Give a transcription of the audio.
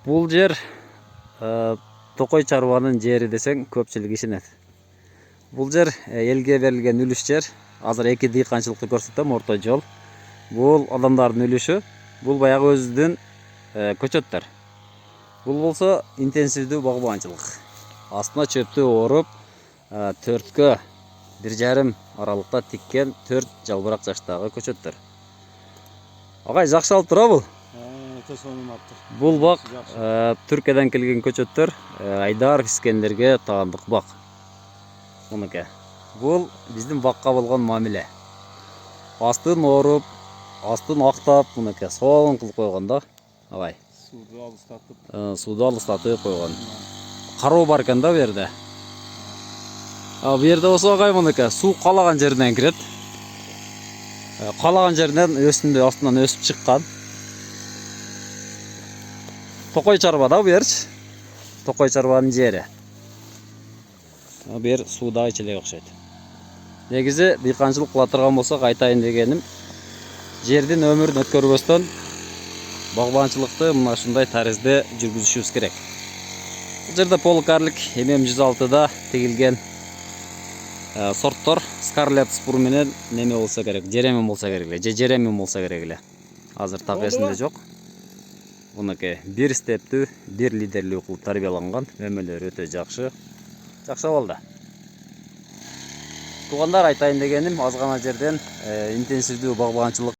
Бул жер Токой чарбанын жери десең көпчүлүк ишенет. Бул жер элге берилген үлүш жер. Азыр эки дыйканчылыкты көрсөтөм, орто жол. Бул адамдардын үлүшү. Бул баягы өзүдүн көчөттөр. Бул болсо интенсивдүү багбанчылык. Астына чөптү оруп, төрткө 1,5 аралыкта тиккен 4 жалбырак жаштагы көчөттөр. Агай жакшы алып турабы? Бул бак Түркиядан келген көчөттөр, Айдар Искендерге таандык бак. Мынакей. Бул биздин бакка болгон мамиле. Астын оруп, астын актап, мынакей соолун кылып койгон да. Агай. Сууду алыстатып койгон. Кароо бар экен да бу жерде. Бу жерде болсо агай мынакей суу калаган жеринен кирет. Калаган жеринен өсүндө астынан өсүп чыккан. Токой чарба да бу жерчи. Токой чарбанын жери. Бу жер сууда ичелеге окшойт. Негизи дыйканчылык кыла турган болсок айтайын дегеним, жердин өмүрүн өткөрбөстөн багбанчылыкты мына ушундай таризде жүргүзүшүбүз керек. Бул жерде полукарлик MM106да тигилген сорттор Скарлет Спур менен неме болсо керек, жеремин болсо керек эле, же жеремин болсо керек эле. Азыр так эсимде жок. Мынакей бир стептүү, бир лидерлүү кылып тарбияланган, өмөлөрү өтө жакшы. Жакшы болду. Туугандар, айтайын дегеним, аз гана жерден интенсивдүү багбанчылык